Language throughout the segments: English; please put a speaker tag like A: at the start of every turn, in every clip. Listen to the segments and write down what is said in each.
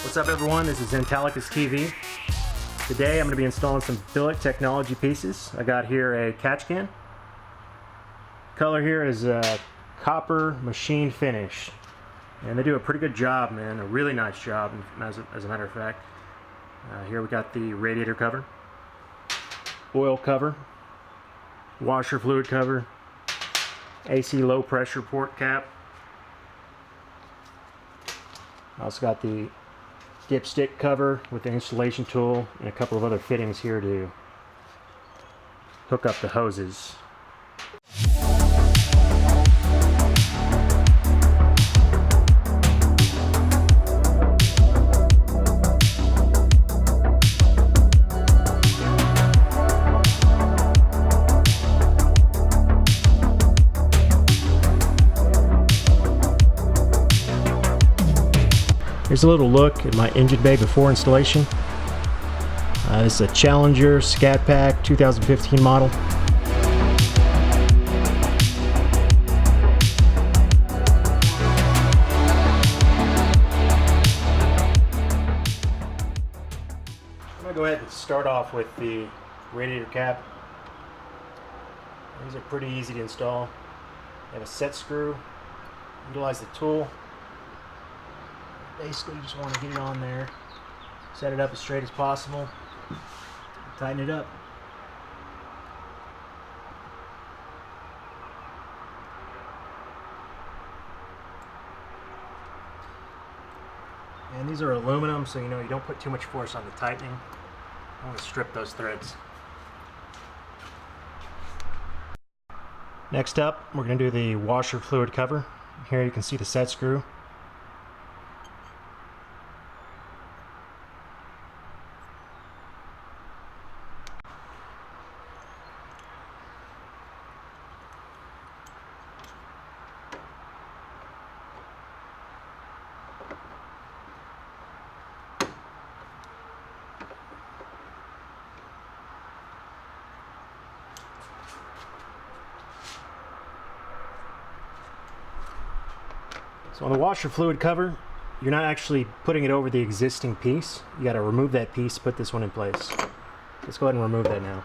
A: What's up everyone, this is Italicus TV. Today I'm going to be installing some Billet technology pieces. I got here a catch can. Color here is a copper machine finish. And they do a pretty good job, man, a really nice job as a matter of fact. Here we got the radiator cover, oil cover, washer fluid cover, AC low pressure port cap. Also got the dipstick cover with the installation tool and a couple of other fittings here to hook up the hoses. Here's a little look at my engine bay before installation. This is a Challenger Scat Pack 2015 model. I'm going to go ahead and start off with the radiator cap. These are pretty easy to install. You have a set screw, utilize the tool. Basically, you just want to get it on there, set it up as straight as possible, tighten it up. And these are aluminum, so you don't put too much force on the tightening. I want to strip those threads. Next up, we're going to do the washer fluid cover. Here you can see the set screw. So on the washer fluid cover, you're not actually putting it over the existing piece. You got to remove that piece, put this one in place. Let's go ahead and remove that now.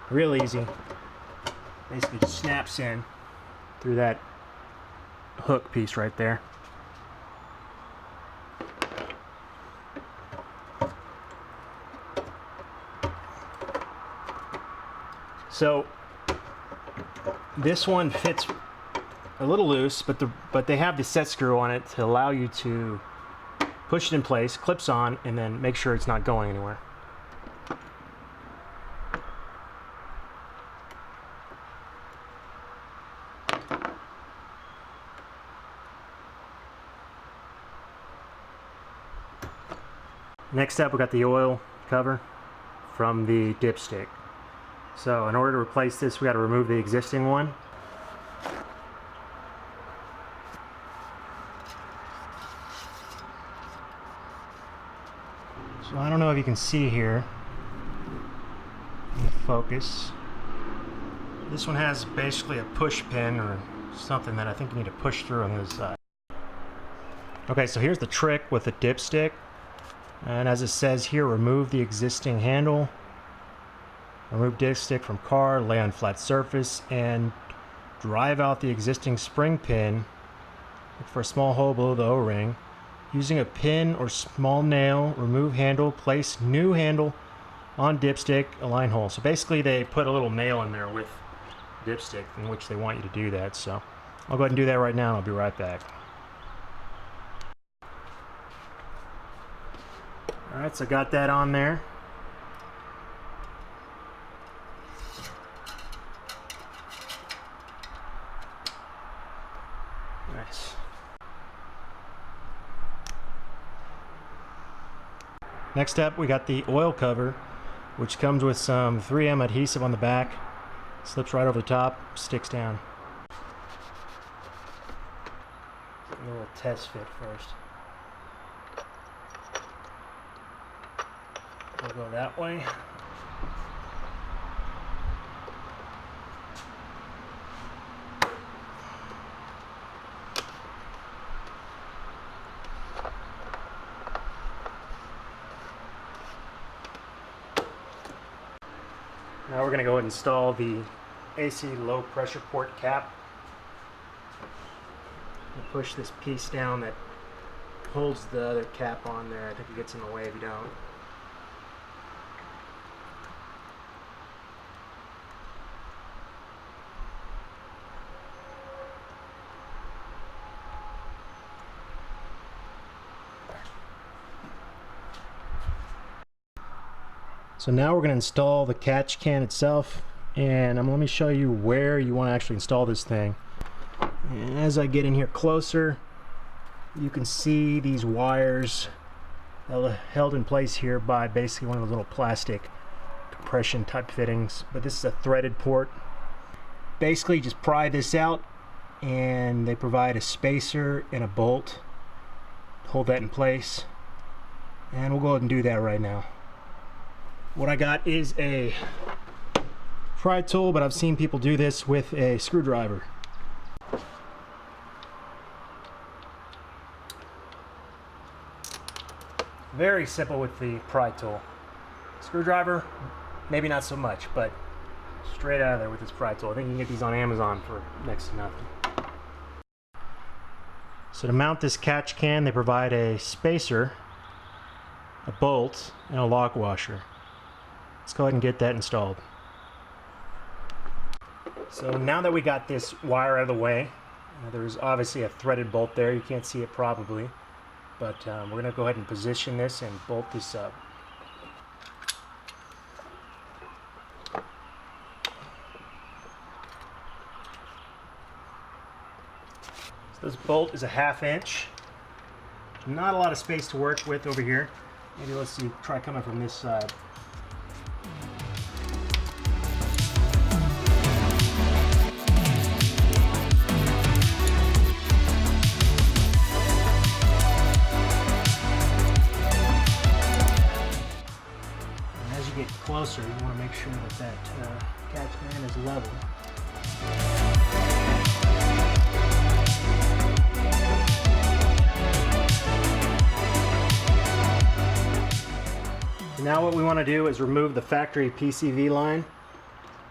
A: Real easy. Basically just snaps in through that hook piece right there. So this one fits a little loose, but they have the set screw on it to allow you to push it in place, clips on, and then make sure it's not going anywhere. Next up, we got the oil cover from the dipstick. So in order to replace this, we got to remove the existing one. So I don't know if you can see here in the focus. This one has basically a push pin or something that I think you need to push through on this side. Okay, so here's the trick with the dipstick. And as it says here, remove the existing handle. Remove dipstick from car, lay on flat surface, and drive out the existing spring pin. Look for a small hole below the O-ring. Using a pin or small nail, remove handle, place new handle on dipstick, align hole. So basically they put a little nail in there with dipstick in which they want you to do that. So I'll go ahead and do that right now and I'll be right back. Alright, so I got that on there. Nice. Next up, we got the oil cover, which comes with some 3M adhesive on the back. Slips right over the top, sticks down. A little test fit first. We'll go that way. Now we're going to go ahead and install the AC low pressure port cap. And push this piece down that holds the other cap on there. I think it gets in the way if you don't. So now we're going to install the catch can itself, and let me show you where you want to actually install this thing. And as I get in here closer, you can see these wires held in place here by basically one of the little plastic compression type fittings, but this is a threaded port. Basically just pry this out, and they provide a spacer and a bolt to hold that in place, and we'll go ahead and do that right now. What I got is a pry tool, but I've seen people do this with a screwdriver. Very simple with the pry tool. Screwdriver, maybe not so much, but straight out of there with this pry tool. I think you can get these on Amazon for next to nothing. So to mount this catch can, they provide a spacer, a bolt, and a lock washer. Let's go ahead and get that installed. So now that we got this wire out of the way, there's obviously a threaded bolt there. You can't see it probably, but we're going to go ahead and position this and bolt this up. So this bolt is a 1/2 inch. Not a lot of space to work with over here. Maybe let's see, try coming from this side. Get closer, you want to make sure that that catch can is level. So now what we want to do is remove the factory PCV line.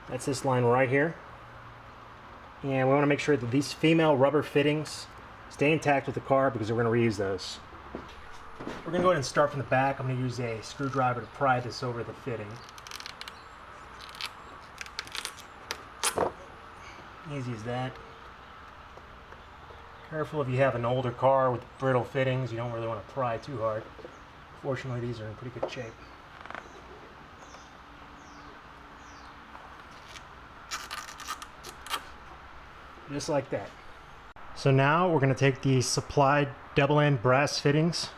A: That's this line right here. And we want to make sure that these female rubber fittings stay intact with the car because we're going to reuse those. We're going to go ahead and start from the back. I'm going to use a screwdriver to pry this over the fitting. Easy as that. Careful if you have an older car with brittle fittings, you don't really want to pry too hard. Fortunately, these are in pretty good shape. Just like that. So now we're going to take the supplied double-end brass fittings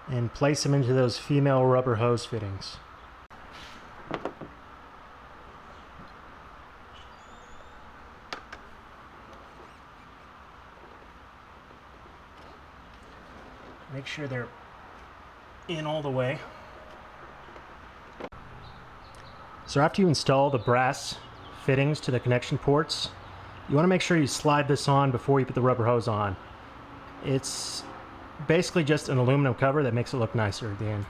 A: and place them into those female rubber hose fittings. Make sure they're in all the way. So after you install the brass fittings to the connection ports, you want to make sure you slide this on before you put the rubber hose on. It's basically just an aluminum cover that makes it look nicer at the end.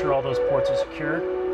A: All those ports are secure.